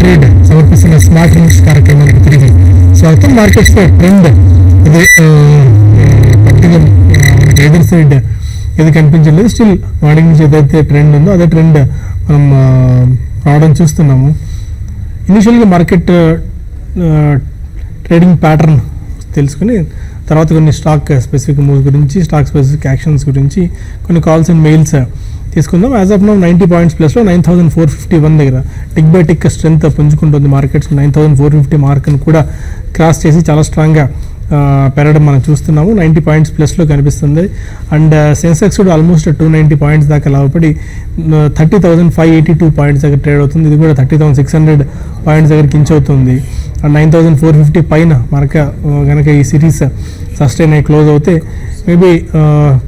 Trade సమర్పిస్తున్న smart news కార్యక్రమానికి తిరిగి స్వాగతం. మార్కెట్స్ లో ట్రెండ్ ఇది పట్టిగా ఎదురు సైడ్ ఏది కనిపించలేదు. స్టిల్ మార్నింగ్ నుంచి ఏదైతే ట్రెండ్ ఉందో అదే ట్రెండ్ మనం రావడం చూస్తున్నాము. ఇనిషియల్గా మార్కెట్ ట్రేడింగ్ ప్యాటర్న్ తెలుసుకుని తర్వాత కొన్ని స్టాక్ స్పెసిఫిక్ మూవ్స్ గురించి, స్టాక్ స్పెసిఫిక్ యాక్షన్స్ గురించి కొన్ని కాల్స్ అండ్ మెయిల్స్ తీసుకుందాం. యాజ్ ఆఫ్ నౌ 90 పాయింట్స్ ప్లస్లో 9451 దగ్గర టిక్ బై టిక్ స్ట్రెంత్ పుంజుకుంటుంది. మార్కెట్స్ 9450 మార్క్ను కూడా క్రాస్ చేసి చాలా స్ట్రాంగ్గా పెరగడం మనం చూస్తున్నాము. 90 పాయింట్స్ ప్లస్లో కనిపిస్తుంది. అండ్ సెన్సెక్స్ కూడా ఆల్మోస్ట్ 290 పాయింట్స్ దాకా లాభపడి 30,582 పాయింట్స్ దగ్గర ట్రేడ్ అవుతుంది. ఇది కూడా 30,600 పాయింట్స్ దగ్గరికి ఇంచ్ అవుతుంది. అండ్ 9,450 పైన మనక కనుక ఈ సిరీస్ సస్టైన్ అయ్యి క్లోజ్ అవుతే మేబీ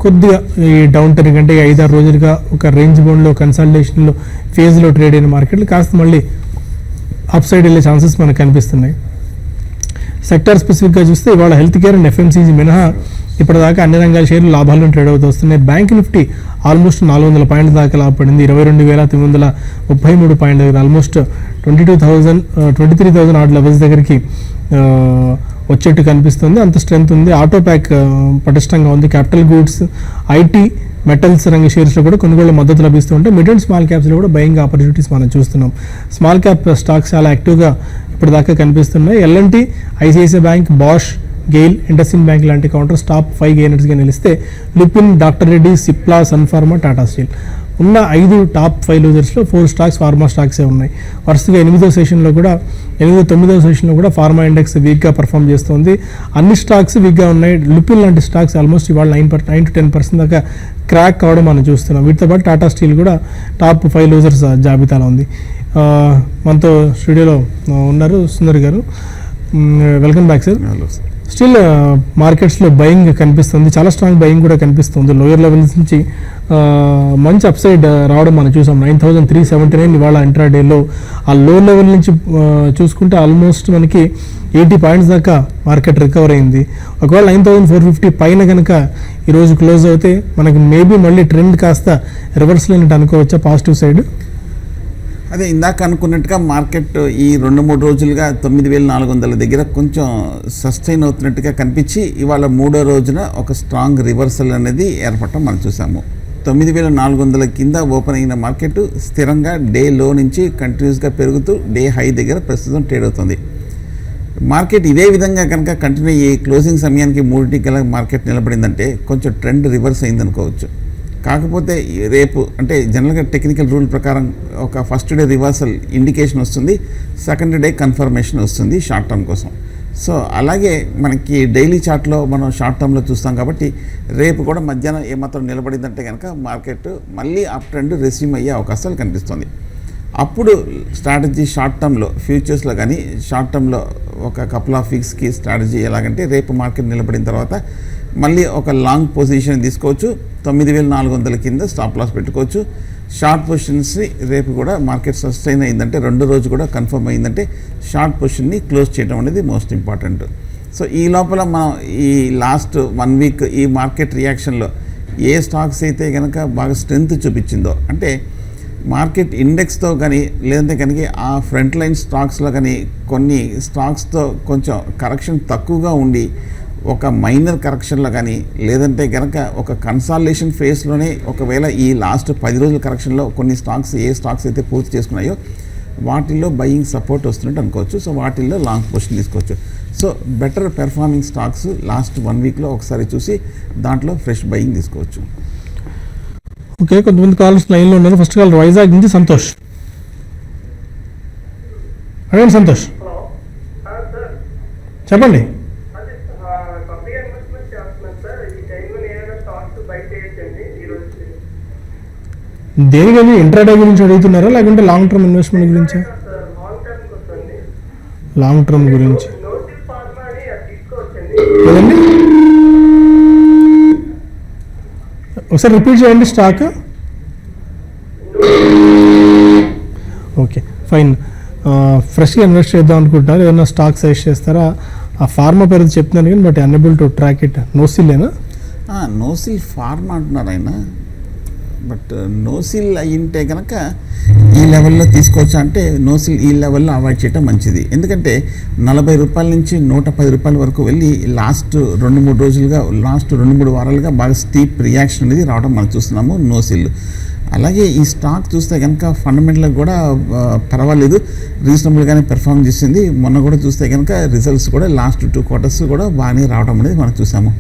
కొద్దిగా ఈ డౌన్ టర్నింగ్ అంటే 5-6 రోజులుగా ఒక రేంజ్ బౌండ్లో కన్సల్టేషన్లో ఫేజ్లో ట్రేడ్ అయిన మార్కెట్లు కాస్త మళ్ళీ అప్ సైడ్ వెళ్ళే ఛాన్సెస్ మనకు కనిపిస్తున్నాయి. సెక్టర్ స్పెసిఫిక్గా చూస్తే ఇవాళ హెల్త్ కేర్ అండ్ ఎఫ్ఎంసీజీ మినహా ఇప్పటిదాకా అన్ని రంగాల షేర్లు లాభాలను ట్రేడ్ అవుతూ వస్తున్నాయి. బ్యాంక్ నిఫ్టీ ఆల్మోస్ట్ 400 పాయింట్ల దాకా లాభపడింది. 22,933 పాయింట్ దగ్గర ఆల్మోస్ట్ 23,000 ఆర్డ్ లెవెల్స్ దగ్గరికి వచ్చేట్టు కనిపిస్తుంది. అంత స్ట్రెంత్ ఉంది. ఆటో ప్యాక్ పటిష్టంగా ఉంది. క్యాపిటల్ గూడ్స్, ఐటీ, మెటల్స్ రంగ షేర్స్లో కూడా కొనుగోలు మద్దతు లభిస్తుంటే మిడ్ అండ్ స్మాల్ క్యాప్స్లో కూడా బయింగ్ ఆపర్చునిటీస్ మనం చూస్తున్నాం. స్మాల్ క్యాప్ స్టాక్స్ చాలా యాక్టివ్గా ఇప్పటిదాకా కనిపిస్తున్నాయి. L and T, ICICI Bank, Bosch, GAIL, IndusInd Bank లాంటి కౌంటర్స్ టాప్ 5 గెయినర్స్గా నిలిస్తే లుపిన్, డాక్టర్ రెడ్డి, సిప్లా, సన్ఫార్మా, టాటా స్టీల్ ఉన్న 5 టాప్ 5 లూజర్స్లో 4 స్టాక్స్ ఫార్మా స్టాక్సే ఉన్నాయి. వరుసగా 8వ సెషన్లో కూడా 9వ సెషన్లో కూడా ఫార్మా ఇండెక్స్ వీక్గా పర్ఫామ్ చేస్తుంది. అన్ని స్టాక్స్ వీక్గా ఉన్నాయి. లుపిన్ లాంటి స్టాక్స్ ఆల్మోస్ట్ ఇవాళ 9 to 10% దాకా క్రాక్ కావడం మనం చూస్తున్నాం. వీటితో పాటు టాటా స్టీల్ కూడా టాప్ 5 లూజర్స్ జాబితాలో ఉంది. మనతో స్టూడియోలో ఉన్నారు సుందర్ గారు. Welcome back sir. స్టిల్ మార్కెట్స్లో బయింగ్ కనిపిస్తుంది. చాలా స్ట్రాంగ్ బయింగ్ కూడా కనిపిస్తుంది. లోయర్ లెవెల్స్ నుంచి మంచి అప్సైడ్ రావడం మనం చూసాం. 9,379 ఇవాళ ఇంట్రాడేలో. ఆ లో లెవెల్ నుంచి చూసుకుంటే ఆల్మోస్ట్ మనకి 80 పాయింట్స్ దాకా మార్కెట్ రికవర్ అయింది. ఒకవేళ 9,450 పైన కనుక ఈరోజు క్లోజ్ అవుతే మనకి మేబీ మళ్ళీ ట్రెండ్ కాస్త రివర్సల్ అయినట్టు అనుకోవచ్చా పాజిటివ్ సైడ్? అదే ఇందాక అనుకున్నట్టుగా మార్కెట్ ఈ 2-3 రోజులుగా 9,400 దగ్గర కొంచెం సస్టైన్ అవుతున్నట్టుగా కనిపించి ఇవాళ 3వ రోజున ఒక స్ట్రాంగ్ రివర్సల్ అనేది ఏర్పడటం మనం చూసాము. 9,400 కింద ఓపెన్ అయిన మార్కెట్ స్థిరంగా డే లో నుంచి కంటిన్యూస్గా పెరుగుతూ డే హై దగ్గర ప్రస్తుతం ట్రేడ్ అవుతుంది. మార్కెట్ ఇదే విధంగా కనుక కంటిన్యూ అయ్యి క్లోజింగ్ సమయానికి 3టికల్లా మార్కెట్ నిలబడిందంటే కొంచెం ట్రెండ్ రివర్స్ అయిందనుకోవచ్చు. కాకపోతే రేపు అంటే జనరల్గా టెక్నికల్ రూల్ ప్రకారం ఒక ఫస్ట్ డే రివర్సల్ ఇండికేషన్ వస్తుంది, సెకండ్ డే కన్ఫర్మేషన్ వస్తుంది షార్ట్ టర్మ్ కోసం. సో అలాగే మనకి డైలీ చార్ట్లో మనం షార్ట్ టర్మ్లో చూస్తాం కాబట్టి రేపు కూడా మధ్యాహ్నం ఏమాత్రం నిలబడిందంటే కనుక మార్కెట్ మళ్ళీ అప్ ట్రెండ్ రెస్యూమ్ అయ్యే అవకాశాలు కనిపిస్తుంది. అప్పుడు స్ట్రాటజీ షార్ట్ టర్మ్లో ఫ్యూచర్స్లో కానీ షార్ట్ టర్మ్లో ఒక కపుల్ ఆఫ్ వీక్స్కి స్ట్రాటజీ ఎలాగంటే రేపు మార్కెట్ నిలబడిన తర్వాత మళ్ళీ ఒక లాంగ్ పొజిషన్ తీసుకోవచ్చు. 9,400 కింద స్టాప్ లాస్ పెట్టుకోవచ్చు. షార్ట్ పొజిషన్స్ని రేపు కూడా మార్కెట్ సస్టైన్ అయిందంటే 2వ రోజు కూడా కన్ఫర్మ్ అయిందంటే షార్ట్ పొజిషన్ని క్లోజ్ చేయడం అనేది మోస్ట్ ఇంపార్టెంట్. సో ఈ లోపల మనం ఈ లాస్ట్ 1 వీక్ ఈ మార్కెట్ రియాక్షన్లో ఏ స్టాక్స్ అయితే కనుక బాగా స్ట్రెంత్ చూపించిందో అంటే మార్కెట్ ఇండెక్స్తో కానీ లేదంటే కనుక ఆ ఫ్రంట్ లైన్ స్టాక్స్లో కానీ కొన్ని స్టాక్స్తో కొంచెం కరెక్షన్ తక్కువగా ఉండి ఒక మైనర్ కరెక్షన్లో కానీ లేదంటే కనుక ఒక కన్సాలిడేషన్ ఫేస్లోనే ఒకవేళ ఈ లాస్ట్ 10 రోజుల కరెక్షన్లో కొన్ని స్టాక్స్ ఏ స్టాక్స్ అయితే పూర్తి చేసుకున్నాయో వాటిల్లో బయింగ్ సపోర్ట్ వస్తున్నట్టు అనుకోవచ్చు. సో వాటిల్లో లాంగ్ పొజిషన్ తీసుకోవచ్చు. So better performing stocks last 1 వీక్లో ఒకసారి చూసి దాంట్లో ఫ్రెష్ బయింగ్ తీసుకోవచ్చు. ఓకే, కొంతమంది కాలర్స్ లైన్లో ఉన్నారు. ఫస్ట్ కాల్ వైజాగ్ నుంచి సంతోష్. అడగండి సంతోష్, చెప్పండి. దేనికని ఇంట్రాడే గురించి అడుగుతున్నారా లేకుంటే లాంగ్ టర్మ్ ఇన్వెస్ట్మెంట్ గురించా? లాంగ్ టర్మ్ గురించి లేదండి. ఒకసారి రిపీట్ చేయండి స్టాక్. Okay fine. ఫ్రెష్గా ఇన్వెస్ట్ చేద్దాం అనుకుంటున్నారు, ఏదైనా స్టాక్ సజెస్ట్ చేస్తారా? ఆ ఫార్మా పేరు చెప్తున్నాను కానీ but unable to track it. నోసిలేనా? నోసిల్ ఫార్మా అంటున్నారు ఆయన. బట్ నోసిల్ అయ్యింటే కనుక ఈ లెవెల్లో తీసుకోవచ్చా అంటే నోసిల్ ఈ లెవెల్లో అవాయిడ్ చేయడం మంచిది. ఎందుకంటే 40 రూపాయల నుంచి 110 రూపాయల వరకు వెళ్ళి లాస్ట్ 2-3 రోజులుగా, లాస్ట్ 2-3 వారాలుగా బాగా స్టీప్ రియాక్షన్ అనేది రావడం మనం చూస్తున్నాము నోసిల్. అలాగే ఈ స్టాక్ చూస్తే కనుక ఫండమెంటల్గా కూడా పర్వాలేదు, రీజనబుల్గానే పెర్ఫామ్ చేసింది. మొన్న కూడా చూస్తే కనుక రిజల్ట్స్ కూడా లాస్ట్ 2 క్వార్టర్స్ కూడా బాగానే రావడం అనేది మనం చూసాము.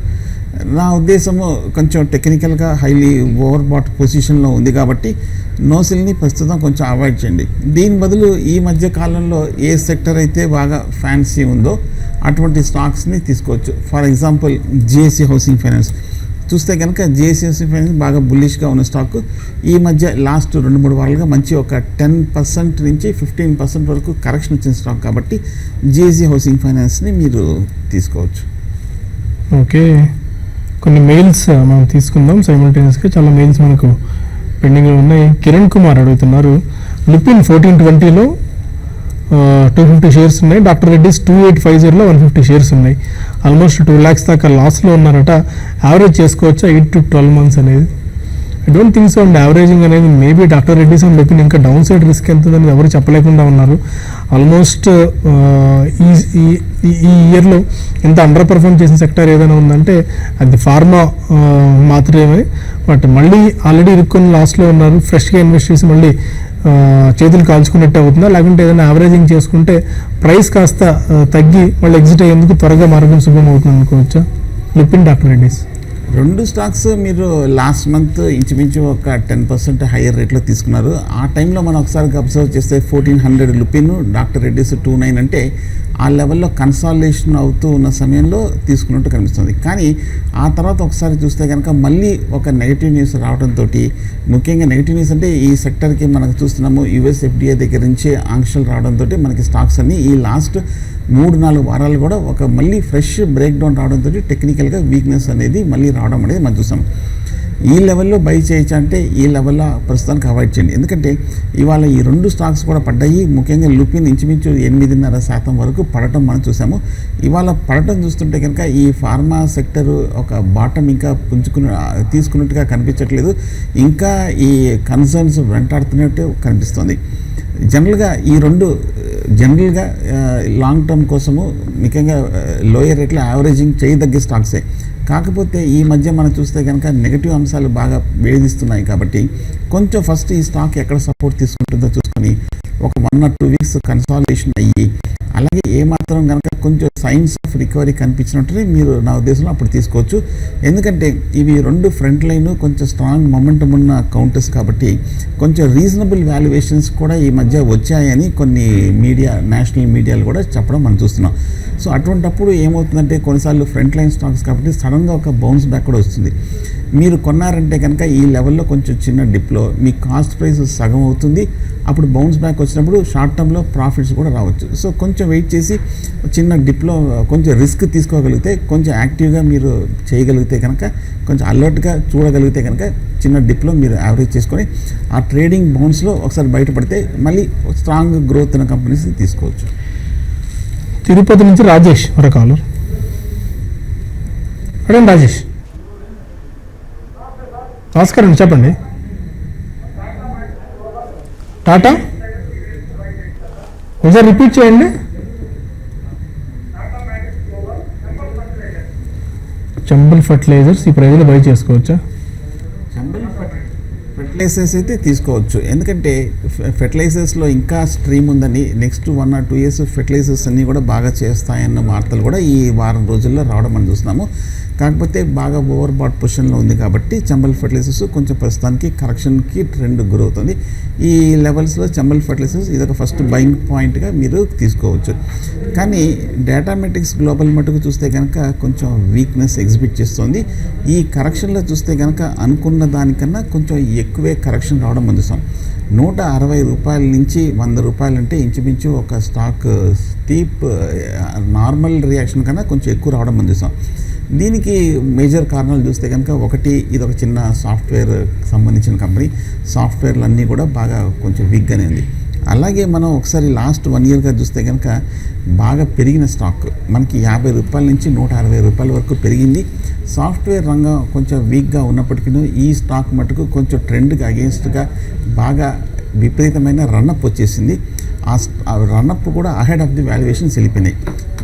నా ఉద్దేశము కొంచెం టెక్నికల్గా హైలీ ఓవర్ బాట్ పొజిషన్లో ఉంది కాబట్టి నోసిల్ని ప్రస్తుతం కొంచెం అవాయిడ్ చేయండి. దీని బదులు ఈ మధ్య కాలంలో ఏ సెక్టర్ అయితే బాగా ఫ్యాన్సీ ఉందో అటువంటి స్టాక్స్ని తీసుకోవచ్చు. For example GSC housing finance చూస్తే కనుక జిఎస్సి హౌసింగ్ ఫైనాన్స్ బాగా బుల్లిష్గా ఉన్న స్టాక్ ఈ మధ్య లాస్ట్ 2-3 వారాలుగా మంచి ఒక 10% నుంచి 15% వరకు కరెక్షన్ వచ్చిన స్టాక్ కాబట్టి జిఎస్సి హౌసింగ్ ఫైనాన్స్ని మీరు తీసుకోవచ్చు. ఓకే, కొన్ని మెయిల్స్ మనం తీసుకుందాం సైమల్టేనియస్గా. చాలా మెయిల్స్ మనకు పెండింగ్లో ఉన్నాయి. కిరణ్ కుమార్ అడుగుతున్నారు, లుపిన్ 1420లో 250 షేర్స్ ఉన్నాయి, డాక్టర్ రెడ్డిస్ 2850లో 150 షేర్స్ ఉన్నాయి. ఆల్మోస్ట్ 2 lakhs దాకా లాస్లో ఉన్నారట. యావరేజ్ చేసుకోవచ్చా 8 to 12 months అనేది? I don't think so and averaging అనేది maybe doctor Reddy's and Lupin ఇంకా డౌన్ సైడ్ రిస్క్ ఎంత ఉందని ఎవరు చెప్పలేకుండా ఉన్నారు. ఆల్మోస్ట్ ఈ ఇయర్లో ఎంత అండర్ పర్ఫార్మ్ చేసిన సెక్టర్ ఏదైనా ఉందంటే అది ఫార్మా మాత్రమే. బట్ మళ్ళీ ఆల్రెడీ ఇరుక్కొని లాస్ట్లో ఉన్నారు. ఫ్రెష్గా ఇన్వెస్ట్ చేసి మళ్ళీ చేతులు కాల్చుకున్నట్టు అవుతుందా, లేకుంటే ఏదైనా యావరేజింగ్ చేసుకుంటే ప్రైస్ కాస్త తగ్గి మళ్ళీ ఎగ్జిట్ అయ్యేందుకు త్వరగా మార్గం శుభం అవుతుంది అనుకోవచ్చా? లుపిన్, డాక్టర్ రెడ్డిస్ 2 స్టాక్స్ మీరు లాస్ట్ మంత్ ఇంచుమించు ఒక 10% హయ్యర్ రేట్లో తీసుకున్నారు. ఆ టైంలో మనం ఒకసారి అబ్జర్వ్ చేస్తే 1400 లుపిన్, డాక్టర్ రెడ్డిస్ 29 అంటే ఆ లెవెల్లో కన్సాలిడేషన్ అవుతూ ఉన్న సమయంలో తీసుకున్నట్టు కనిపిస్తుంది. కానీ ఆ తర్వాత ఒకసారి చూస్తే కనుక మళ్ళీ ఒక నెగిటివ్ న్యూస్ రావడంతో, ముఖ్యంగా నెగిటివ్ న్యూస్ అంటే ఈ సెక్టర్కి మనకు చూస్తున్నాము యుఎస్ ఎఫ్డిఏ దగ్గర నుంచి ఆంక్షలు రావడంతో మనకి స్టాక్స్ అన్ని ఈ లాస్ట్ 3-4 వారాలు కూడా ఒక మళ్ళీ ఫ్రెష్ బ్రేక్ డౌన్ రావడంతో టెక్నికల్గా వీక్నెస్ అనేది మళ్ళీ రావడం అనేది మనం చూసాం. ఈ లెవెల్లో బై చేయొచ్చు అంటే ఈ లెవెల్లో ప్రస్తుతానికి అవాయిడ్ చేయండి. ఎందుకంటే ఇవాళ ఈ 2 స్టాక్స్ కూడా పడ్డాయి. ముఖ్యంగా లుపిన్ ఇంచుమించు 8.5% వరకు పడటం మనం చూసాము. ఇవాళ పడటం చూస్తుంటే కనుక ఈ ఫార్మా సెక్టర్ ఒక బాటం ఇంకా తీసుకున్నట్టుగా కనిపించట్లేదు. ఇంకా ఈ కన్సర్న్స్ వెంటాడుతున్నట్టు కనిపిస్తుంది. జనరల్గా ఈ 2 జనరల్గా లాంగ్ టర్మ్ కోసము ముఖ్యంగా లోయర్ రేట్లో యావరేజింగ్ చేయదగ్గ స్టాక్సే. కాకపోతే ఈ మధ్య మనం చూస్తే కనుక నెగిటివ్ అంశాలు బాగా వేధిస్తున్నాయి కాబట్టి కొంచెం ఫస్ట్ ఈ స్టాక్ ఎక్కడ సపోర్ట్ తీసుకుంటుందో చూసుకొని ఒక 1 or 2 weeks కన్సాలిడేషన్ అయ్యి అలాగే ఏమాత్రం కనుక కొంచెం సైన్స్ ఆఫ్ రికవరీ కనిపించినట్టు మీరు నా ఉద్దేశంలో అప్పుడు తీసుకోవచ్చు. ఎందుకంటే ఇవి 2 ఫ్రంట్ లైన్ కొంచెం స్ట్రాంగ్ మొమెంటం ఉన్న కౌంటర్స్ కాబట్టి కొంచెం రీజనబుల్ వాల్యుయేషన్స్ కూడా ఈ మధ్య వచ్చాయని కొన్ని మీడియా, నేషనల్ మీడియాలు కూడా చెప్పడం మనం చూస్తున్నాం. సో అటువంటప్పుడు ఏమవుతుందంటే కొన్నిసార్లు ఫ్రంట్ లైన్ స్టాక్స్ కాబట్టి సడన్గా ఒక బౌన్స్ బ్యాక్ కూడా వస్తుంది. మీరు కొన్నారంటే కనుక ఈ లెవెల్లో కొంచెం చిన్న డిప్లో మీ కాస్ట్ ప్రైస్ సగం అవుతుంది. అప్పుడు బౌన్స్ బ్యాక్ వచ్చినప్పుడు షార్ట్ టర్మ్లో ప్రాఫిట్స్ కూడా రావచ్చు. సో కొంచెం వెయిట్ చేసి చిన్న డిప్లో కొంచెం రిస్క్ తీసుకోగలిగితే, కొంచెం యాక్టివ్గా మీరు చేయగలిగితే కనుక, కొంచెం అలర్ట్గా చూడగలిగితే కనుక చిన్న డిప్లో మీరు యావరేజ్ చేసుకొని ఆ ట్రేడింగ్ బౌన్స్లో ఒకసారి బయటపడితే మళ్ళీ స్ట్రాంగ్ గ్రోత్ ఉన్న కంపెనీస్ తీసుకోవచ్చు. తిరుపతి నుంచి రాజేష్ ఒక కాలర్. అడగండి రాజేష్. నమస్కారం, చెప్పండి. టాటా ఒకసారి రిపీట్ చేయండి. చంబల్ ఫర్టిలైజర్స్ ఈ ప్రైజ్లో బై చేసుకోవచ్చా? ఫెర్టిలైజర్స్ అయితే తీసుకోవచ్చు. ఎందుకంటే ఫెర్టిలైజర్స్లో ఇంకా స్ట్రీమ్ ఉందని, నెక్స్ట్ 1 or 2 years ఫెర్టిలైజర్స్ అన్నీ కూడా బాగా చేస్తాయన్న వార్తలు కూడా ఈ వారం రోజుల్లో రావడం మనం చూస్తున్నాము. కాకపోతే బాగా ఓవర్ బాట్ పొజిషన్లో ఉంది కాబట్టి చంబల్ ఫెర్టిలైజర్స్ కొంచెం ప్రస్తుతానికి కరెక్షన్కి ట్రెండ్ గురవుతుంది. ఈ లెవెల్స్లో చంబల్ ఫెర్టిలైజర్స్ ఇదొక ఫస్ట్ బయింగ్ పాయింట్గా మీరు తీసుకోవచ్చు. కానీ డేటామెటిక్స్ గ్లోబల్ మటుకు చూస్తే కనుక కొంచెం వీక్నెస్ ఎగ్జిబిట్ చేస్తుంది. ఈ కరెక్షన్లో చూస్తే కనుక అనుకున్న దానికన్నా కొంచెం ఎక్కువే కరెక్షన్ రావడం అందుతాం. 160 రూపాయల నుంచి 100 రూపాయలు అంటే ఇంచుమించు ఒక స్టాక్ స్టీప్ నార్మల్ రియాక్షన్ కన్నా కొంచెం ఎక్కువ రావడం అందుతాం. దీనికి మేజర్ కారణాలు చూస్తే కనుక ఒకటి, ఇది ఒక చిన్న సాఫ్ట్వేర్ సంబంధించిన కంపెనీ. సాఫ్ట్వేర్లు అన్నీ కూడా బాగా కొంచెం వీక్గానే ఉంది. అలాగే మనం ఒకసారి లాస్ట్ 1 ఇయర్గా చూస్తే కనుక బాగా పెరిగిన స్టాక్ మనకి 50 రూపాయల నుంచి 160 రూపాయల వరకు పెరిగింది. సాఫ్ట్వేర్ రంగం కొంచెం వీక్గా ఉన్నప్పటికీ ఈ స్టాక్ మటుకు కొంచెం ట్రెండ్కి అగేన్స్ట్గా బాగా విపరీతమైన రన్అప్ వచ్చేసింది. ఆ రన్అప్ కూడా అహెడ్ ఆఫ్ ది వాల్యుయేషన్స్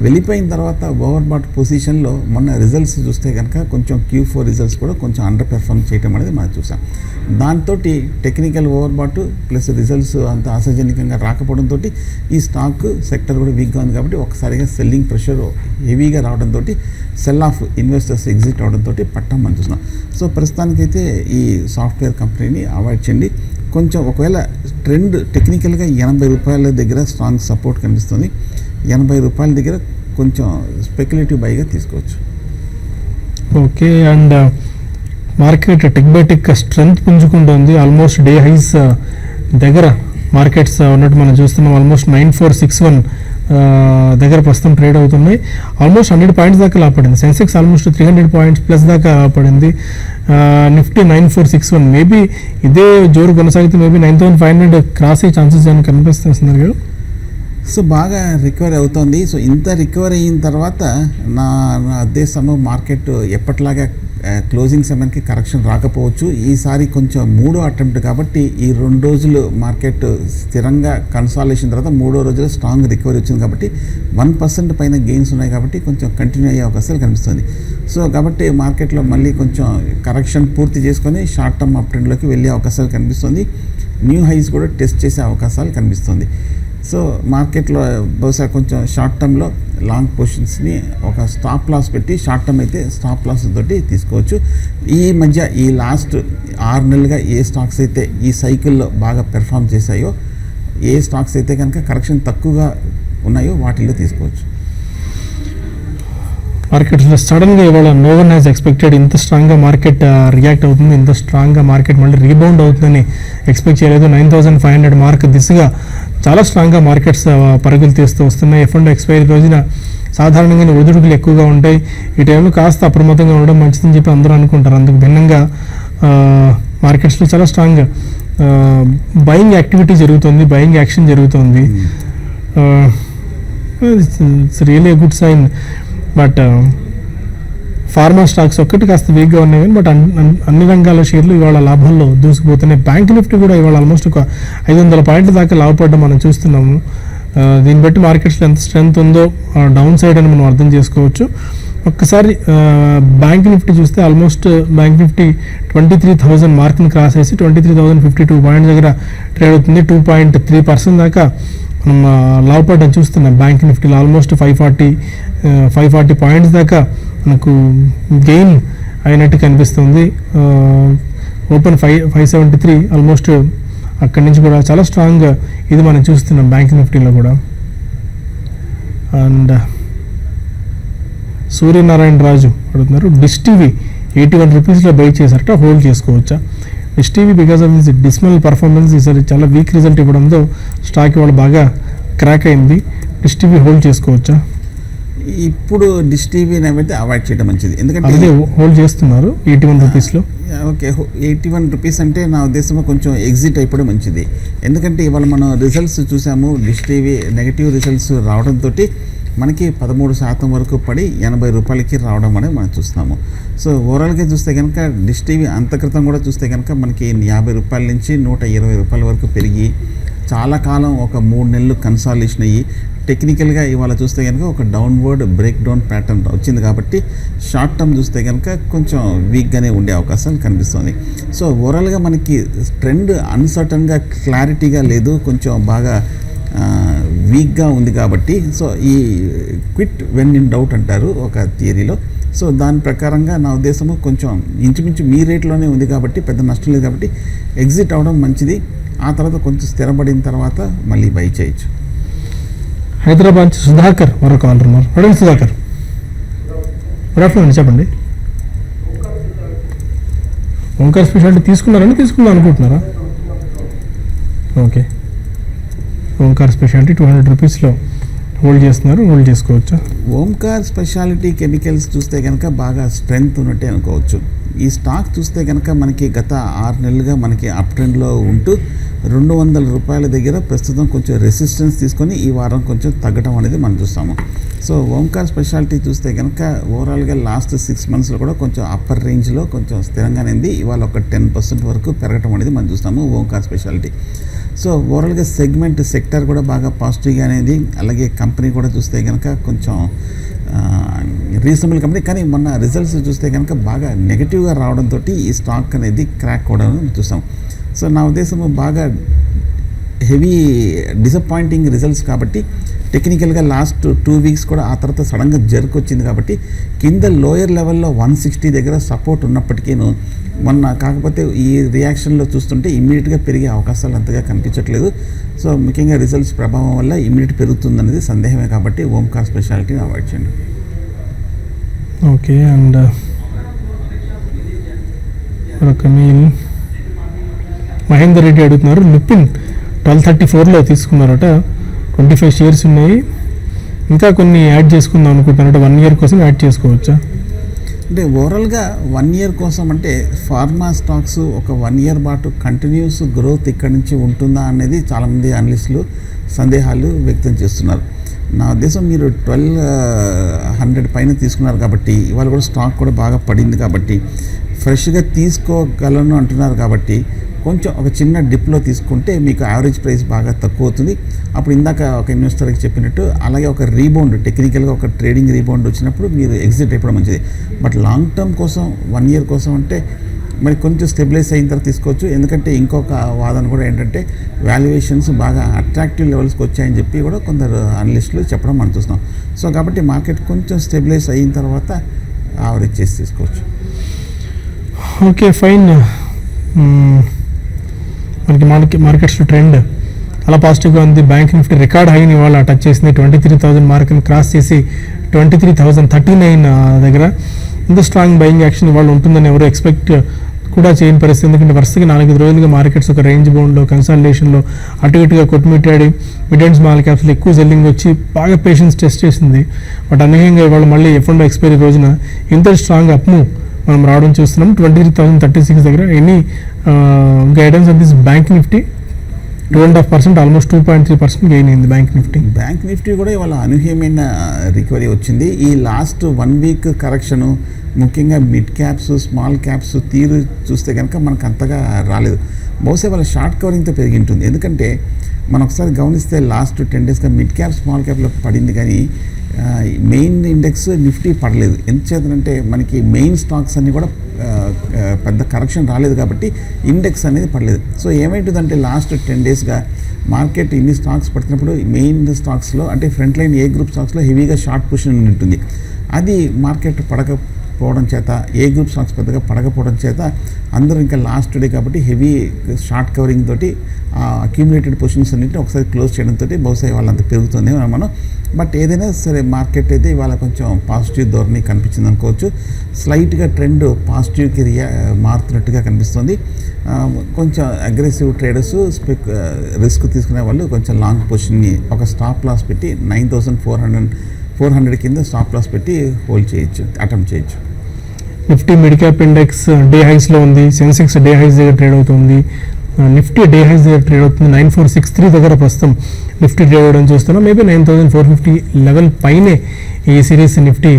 వెళ్ళిపోయిన తర్వాత ఓవర్ బాట్ పొజిషన్లో మొన్న రిజల్ట్స్ చూస్తే కనుక కొంచెం Q4 రిజల్ట్స్ కూడా కొంచెం అండర్ పెర్ఫార్మ్ చేయడం అనేది మనం చూసాం. దాంతో technical over bat plus results అంత ఆశాజనకంగా రాకపోవడంతో ఈ స్టాక్ సెక్టర్ కూడా వీక్గా ఉంది కాబట్టి ఒకసారిగా సెల్లింగ్ ప్రెషర్ హెవీగా రావడంతో సెల్ ఆఫ్ ఇన్వెస్టర్స్ ఎగ్జిట్ అవడంతో పట్టం మనం చూస్తున్నాం. సో ప్రస్తుతానికైతే ఈ సాఫ్ట్వేర్ కంపెనీని అవాయిడ్ చేయండి. కొంచెం ఒకవేళ ట్రెండ్ టెక్నికల్గా 80 రూపాయల దగ్గర స్ట్రాంగ్ సపోర్ట్ కనిపిస్తుంది. 80 రూపాయల దగ్గర కొంచెం స్పెక్యులేటివ్ బైగా తీసుకోవచ్చు. Okay, and market tick by tick strength పుంజుకుంటుంది. ఆల్మోస్ట్ డే హైస్ దగ్గర మార్కెట్స్ ఉన్నట్టు మనం చూస్తున్నాం. ఆల్మోస్ట్ 9461 దగ్గర ప్రస్తుతం ట్రేడ్ అవుతున్నాయి. ఆల్మోస్ట్ 100 పాయింట్స్ దాకా లాపడింది. సెన్సెక్స్ ఆల్మోస్ట్ 300 పాయింట్స్ ప్లస్ దాకా లాపడింది. నిఫ్టీ 9461. మేబీ ఇదే జోరు కొనసాగితే మేబీ 9500 క్రాస్ అయ్యే ఛాన్సెస్ ఏమైనా కనిపిస్తుంది కదా. సో బాగా రికవరీ అవుతుంది. సో ఇంత రికవరీ అయిన తర్వాత నా ఉద్దేశము మార్కెట్ ఎప్పటిలాగా క్లోజింగ్ సమయానికి కరెక్షన్ రాకపోవచ్చు. ఈసారి కొంచెం 3వ అటెంప్ట్ కాబట్టి ఈ 2 రోజులు మార్కెట్ స్థిరంగా కన్సాలేషన్ తర్వాత 3వ రోజులో స్ట్రాంగ్ రికవరీ వచ్చింది కాబట్టి 1% పైన గెయిన్స్ ఉన్నాయి కాబట్టి కొంచెం కంటిన్యూ అయ్యే అవకాశాలు కనిపిస్తుంది. సో కాబట్టి మార్కెట్లో మళ్ళీ కొంచెం కరెక్షన్ పూర్తి చేసుకొని షార్ట్ టర్మ్ అప్ ట్రెండ్లోకి వెళ్ళే అవకాశాలు కనిపిస్తుంది. న్యూ హైస్ కూడా టెస్ట్ చేసే అవకాశాలు కనిపిస్తుంది. సో మార్కెట్లో బహుశా కొంచెం షార్ట్ టర్మ్లో లాంగ్ పొజిషన్స్ని ఒక స్టాప్ లాస్ పెట్టి షార్ట్ టర్మ్ అయితే స్టాప్ లాస్ తోటి తీసుకోవచ్చు. ఈ మధ్య ఈ లాస్ట్ 6 నెలలుగా ఏ స్టాక్స్ అయితే ఈ సైకిల్లో బాగా పెర్ఫామ్ చేశాయో, ఏ స్టాక్స్ అయితే కనుక కరెక్షన్ తక్కువగా ఉన్నాయో వాటిల్లో తీసుకోవచ్చు. మార్కెట్స్లో సడన్గా ఇవాళ నో వన్ హ్యాస్ ఎక్స్పెక్టెడ్ ఇంత స్ట్రాంగ్గా మార్కెట్ రియాక్ట్ అవుతుంది, ఇంత స్ట్రాంగ్గా మార్కెట్ మళ్ళీ రీబౌండ్ అవుతుందని ఎక్స్పెక్ట్ చేయలేదు. 9500 మార్క్ దిశగా చాలా స్ట్రాంగ్గా మార్కెట్స్ పరుగులు తీస్తూ వస్తున్నాయి. F&O ఎక్స్పైరీ రోజున సాధారణంగా ఒడిదుడుకులు ఎక్కువగా ఉంటాయి. ఈ టైంలో కాస్త అప్రమత్తంగా ఉండడం మంచిదని చెప్పి అందరూ అనుకుంటారు. అందుకు భిన్నంగా మార్కెట్స్లో చాలా స్ట్రాంగ్ బయింగ్ యాక్టివిటీ జరుగుతుంది, బయింగ్ యాక్షన్ జరుగుతుంది. It's really good sign. But pharma stocks ఒక్కటి కాస్త వీక్గా ఉన్నాయి కానీ బట్ అన్ని రంగాల షేర్లు ఇవాళ లాభాల్లో దూసుకుపోతున్నాయి. బ్యాంక్ నిఫ్టీ కూడా ఇవాళ ఆల్మోస్ట్ ఒక 500 పాయింట్ల దాకా లాభపడడం మనం చూస్తున్నాము. దీన్ని బట్టి మార్కెట్స్లో ఎంత స్ట్రెంత్ ఉందో డౌన్ సైడ్ అని మనం అర్థం చేసుకోవచ్చు. ఒక్కసారి బ్యాంక్ నిఫ్టీ చూస్తే ఆల్మోస్ట్ బ్యాంక్ నిఫ్టీ 23,000 మార్క్ని క్రాస్ చేసి 23,052 పాయింట్స్ దగ్గర ట్రేడ్ అవుతుంది. 2.3% దాకా మనం లాభపడడం చూస్తున్నాం. బ్యాంక్ నిఫ్టీలో ఆల్మోస్ట్ 540 పాయింట్స్ దాకా మనకు గెయిన్ అయినట్టు కనిపిస్తుంది. ఓపెన్ 573 ఆల్మోస్ట్ అక్కడి నుంచి కూడా చాలా స్ట్రాంగ్ ఇది మనం చూస్తున్నాం బ్యాంక్ నిఫ్టీలో కూడా. అండ్ సూర్యనారాయణ రాజు అడుగుతున్నారు, డిష్ టీవీ 81 రూపీస్లో బై చేశారట, హోల్డ్ చేసుకోవచ్చా? Dish TV because of this dismal performance ఈసారి చాలా వీక్ రిజల్ట్ ఇవ్వడంతో స్టాక్ ఇవాళ బాగా క్రాక్ అయింది. డిష్ టీవీ హోల్డ్ చేసుకోవచ్చా? ఇప్పుడు డిష్ టీవీని ఏమైతే అవాయిడ్ చేయడం మంచిది, ఎందుకంటే అదే హోల్డ్ చేస్తున్నారు 81 రూపీస్లో. ఓకే, 81 రూపీస్ అంటే నా ఉద్దేశంలో కొంచెం ఎగ్జిట్ అయిపోవడం మంచిది. ఎందుకంటే ఇవాళ మనం రిజల్ట్స్ చూసాము, డిష్ టీవీ నెగిటివ్ రిజల్ట్స్ రావడంతో మనకి 13% వరకు పడి 80 రూపాయలకి రావడం అనేది మనం చూస్తున్నాము. సో ఓవరాల్గా చూస్తే కనుక డిష్ టీవీ అంతక్రితం కూడా చూస్తే కనుక మనకి 50 రూపాయల నుంచి 120 రూపాయల వరకు పెరిగి చాలా కాలం ఒక 3 నెలలు కన్సాలిడేషన్ అయ్యి టెక్నికల్గా ఇవాళ చూస్తే కనుక ఒక డౌన్వర్డ్ బ్రేక్ డౌన్ ప్యాటర్న్ వచ్చింది కాబట్టి షార్ట్ టర్మ్ చూస్తే కనుక కొంచెం వీక్గానే ఉండే అవకాశాలు కనిపిస్తుంది. సో ఓవరాల్గా మనకి ట్రెండ్ అన్సర్టన్గా క్లారిటీగా లేదు, కొంచెం బాగా వీక్గా ఉంది కాబట్టి సో ఈ క్విట్ వెన్ ఇన్ డౌట్ అంటారు ఒక థియరీలో. సో దాని ప్రకారంగా నా ఉద్దేశము కొంచెం ఇంచుమించు మీ రేట్లోనే ఉంది కాబట్టి పెద్ద నష్టం లేదు కాబట్టి ఎగ్జిట్ అవ్వడం మంచిది. ఆ తర్వాత కొంచెం స్థిరపడిన తర్వాత మళ్ళీ బై చేయొచ్చు. హైదరాబాద్ నుంచి సుధాకర్ మరో కాలర్ ఉన్నారు. అడగండి సుధాకర్. గుడ్ ఆఫ్టర్నూన్, చెప్పండి. ఓంకార్ స్పెషాలిటీ తీసుకున్నారని తీసుకుందాం అనుకుంటున్నారా? ఓకే, ఓంకార్ స్పెషాలిటీ 200 రూపీస్లో హోల్డ్ చేస్తున్నారు, హోల్డ్ చేసుకోవచ్చా? ఓంకార్ స్పెషాలిటీ కెమికల్స్ చూస్తే కనుక బాగా స్ట్రెంగ్త్ ఉన్నట్టే అనుకోవచ్చు. ఈ స్టాక్ చూస్తే కనుక మనకి గత 6 నెలలుగా మనకి అప్ ట్రెండ్లో ఉంటూ రూపాయల దగ్గర ప్రస్తుతం కొంచెం రెసిస్టెన్స్ తీసుకొని ఈ వారం కొంచెం తగ్గడం అనేది మనం చూస్తాము. సో ఓంకార్ స్పెషాలిటీ చూస్తే కనుక ఓవరాల్గా లాస్ట్ 6 monthsలో కూడా కొంచెం అప్పర్ రేంజ్లో కొంచెం స్థిరంగానే ఉంది. ఇవాళ ఒక 10% వరకు పెరగటం అనేది మనం చూస్తాము ఓంకార్ స్పెషాలిటీ. సో ఓవరాల్గా సెక్టర్ కూడా బాగా పాజిటివ్గా అనేది, అలాగే కంపెనీ కూడా చూస్తే కనుక కొంచెం రీజనబుల్ కంపెనీ. కానీ మొన్న రిజల్ట్స్ చూస్తే కనుక బాగా నెగిటివ్గా రావడంతో ఈ స్టాక్ అనేది క్రాక్ అవడం చూస్తాం. సో నా ఉద్దేశము బాగా హెవీ డిసప్పాయింటింగ్ రిజల్ట్స్ కాబట్టి టెక్నికల్గా లాస్ట్ 2 weeks కూడా ఆ తర్వాత సడన్గా జర్క్ వచ్చింది కాబట్టి కింద లోయర్ లెవెల్లో 160 దగ్గర సపోర్ట్ ఉన్నప్పటికీను మొన్న కాకపోతే ఈ రియాక్షన్లో చూస్తుంటే ఇమ్మీడియట్గా పెరిగే అవకాశాలు అంతగా కనిపించట్లేదు. సో ముఖ్యంగా రిజల్ట్స్ ప్రభావం వల్ల ఇమ్మీడియట్ పెరుగుతుందనేది సందేహమే కాబట్టి ఓంకార్ స్పెషాలిటీని అవాయిడ్ చేయండి. ఓకే, అండ్ ఒక మెయిల్ మహేందర్ రెడ్డి అడుగుతున్నారు, లుపిన్ 1234లో తీసుకున్నారట, 25 shares ఉన్నాయి, ఇంకా కొన్ని యాడ్ చేసుకుందాం అనుకుంటున్నారట, 1 year కోసం యాడ్ చేసుకోవచ్చా? అంటే ఓవరాల్గా 1 year కోసం అంటే ఫార్మా స్టాక్స్ ఒక 1 year పాటు కంటిన్యూస్ గ్రోత్ ఇక్కడి నుంచి ఉంటుందా అనేది చాలామంది అనలిస్టులు సందేహాలు వ్యక్తం చేస్తున్నారు. నా ఉద్దేశం మీరు 1200 పైన తీసుకున్నారు కాబట్టి ఇవాళ కూడా స్టాక్ కూడా బాగా పడింది కాబట్టి ఫ్రెష్గా తీసుకోగలను అంటున్నారు కాబట్టి కొంచెం ఒక చిన్న డిప్లో తీసుకుంటే మీకు యావరేజ్ ప్రైస్ బాగా తక్కువ అవుతుంది. అప్పుడు ఇందాక ఒక ఇన్వెస్టర్కి చెప్పినట్టు అలాగే ఒక రీబౌండ్ టెక్నికల్గా ఒక ట్రేడింగ్ రీబౌండ్ వచ్చినప్పుడు మీరు ఎగ్జిట్ అయిపోవడం మంచిది. బట్ లాంగ్ టర్మ్ కోసం 1 year కోసం అంటే మరి కొంచెం స్టెబిలైజ్ అయిన తర్వాత తీసుకోవచ్చు. ఎందుకంటే ఇంకొక వాదన కూడా ఏంటంటే వాల్యుయేషన్స్ బాగా అట్రాక్టివ్ లెవెల్స్కి వచ్చాయని చెప్పి కూడా కొందరు అనలిస్టులు చెప్పడం మనం చూస్తున్నాం. సో కాబట్టి మార్కెట్ కొంచెం స్టెబిలైజ్ అయిన తర్వాత యావరేజ్ చేసి తీసుకోవచ్చు. Okay, fine. మనకి మార్కెట్స్లో ట్రెండ్ అలా పాజిటివ్గా ఉంది. బ్యాంక్ నిఫ్టీ రికార్డ్ హైని ఇవాళ టచ్ చేసింది, 23,000 మార్క్ని క్రాస్ చేసి 23,039 దగ్గర. ఇంత స్ట్రాంగ్ బయింగ్ యాక్షన్ ఇవాళ ఉంటుందని ఎవరు ఎక్స్పెక్ట్ కూడా చేయని పరిస్థితి. ఎందుకంటే వరుసగా 4 రోజులుగా మార్కెట్స్ ఒక రేంజ్ బౌండ్లో కన్సాలిడేషన్లో అటు ఇటుగా కొట్టుమిట్టాడి మిడ్ అండ్ స్మాల్ క్యాప్స్లో ఎక్కువ సెల్లింగ్ వచ్చి బాగా పేషెన్స్ టెస్ట్ చేసింది. బట్ అనూహ్యంగా ఇవాళ మళ్ళీ F&O ఎక్స్పైరీ రోజున ఇంత స్ట్రాంగ్ అప్ మూవ్ మనం రావడం చూస్తున్నాం. 23,036 దగ్గర. Any guidance of this bank Nifty 2.5%, almost 2.3% gain అయింది బ్యాంక్ నిఫ్టీ కూడా ఇవాళ అనూహ్యమైన రికవరీ వచ్చింది. ఈ లాస్ట్ 1 week కరెక్షను ముఖ్యంగా మిడ్ క్యాప్స్ స్మాల్ క్యాప్స్ తీరు చూస్తే కనుక మనకు అంతగా రాలేదు. బహుశా వాళ్ళ షార్ట్ కవరింగ్తో పెరిగి ఉంటుంది. ఎందుకంటే మనం ఒకసారి గమనిస్తే లాస్ట్ 10 daysగా మిడ్ క్యాప్ స్మాల్ క్యాప్లో పడింది కానీ మెయిన్ ఇండెక్స్ నిఫ్టీ పడలేదు. ఎందుచేతంటే మనకి మెయిన్ స్టాక్స్ అన్నీ కూడా పెద్ద కరెక్షన్ రాలేదు కాబట్టి ఇండెక్స్ అనేది పడలేదు. సో ఏమైంటుందంటే లాస్ట్ 10 daysగా మార్కెట్ ఇన్ని స్టాక్స్ పడుతున్నప్పుడు మెయిన్ స్టాక్స్లో అంటే ఫ్రంట్ లైన్ ఏ గ్రూప్ స్టాక్స్లో హెవీగా షార్ట్ పొజిషన్ ఉంటుంది. అది మార్కెట్ పడకపోవడం చేత ఏ గ్రూప్ స్టాక్స్ పెద్దగా పడకపోవడం చేత అందరూ ఇంకా లాస్ట్ డే కాబట్టి హెవీ షార్ట్ కవరింగ్ తోటి అక్యూములేటెడ్ పొజిషన్స్ అన్నింటినీ ఒకసారి క్లోజ్ చేయడంతో బహుశా వాళ్ళంతా పెరుగుతుంది మనం. బట్ ఏదైనా సరే మార్కెట్ అయితే ఇవాళ కొంచెం పాజిటివ్ ధోరణి కనిపించింది అనుకోవచ్చు. స్లైట్గా ట్రెండ్ పాజిటివ్కి మారుతున్నట్టుగా కనిపిస్తుంది. కొంచెం అగ్రెసివ్ ట్రేడర్స్ రిస్క్ తీసుకునే వాళ్ళు కొంచెం లాంగ్ పొజిషన్ని ఒక స్టాప్ లాస్ పెట్టి 9,400 కింద స్టాప్ లాస్ పెట్టి హోల్డ్ చేయొచ్చు, అటెంప్ట్ చేయొచ్చు. Nifty mid cap index day హైస్లో ఉంది. సెన్సెక్స్ డే హైస్ దగ్గర ట్రేడ్ అవుతుంది. నిఫ్టీ డే హైస్ దగ్గర ట్రేడ్ అవుతుంది. 9,463 దగ్గర ప్రస్తుతం నిఫ్టీ ట్రేడ్ అవ్వడం చూస్తున్నాం. మేబీ 9,450 లెవెల్ పైనే ఈ సిరీస్ నిఫ్టీ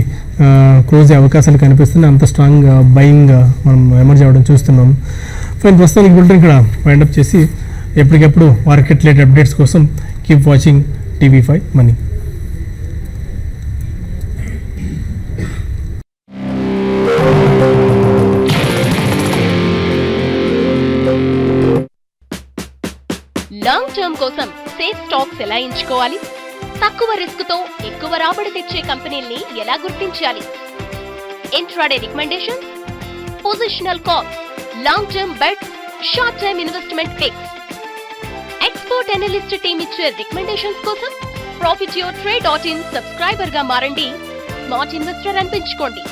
క్లోజ్ అయ్యే అవకాశాలు కనిపిస్తుంది. అంత స్ట్రాంగ్ బయింగ్ మనం ఎమర్జ్ అవ్వడం చూస్తున్నాం. ఫైన్, ప్రస్తుతానికి బులెటిన్ ఇక్కడ వైండప్ చేసి ఎప్పటికెప్పుడు మార్కెట్ రిలేటెడ్ అప్డేట్స్ కోసం keep watching TV5 money. Long term కోసం సేఫ్ స్టాక్స్ ఎలా ఎంచుకోవాలి? తక్కువ రిస్క్ తో ఎక్కువ రాబడి తెచ్చే కంపెనీల్ని ఎలా గుర్తించాలి? Intraday recommendations, positional calls, long term bets, short term investment picks. Expert analyst team ఇచ్చే రికమెండేషన్స్ కోసం ProfitYourTrade.in సబ్స్క్రైబర్ గా మారండి. Smart investor అనిపించుకోండి.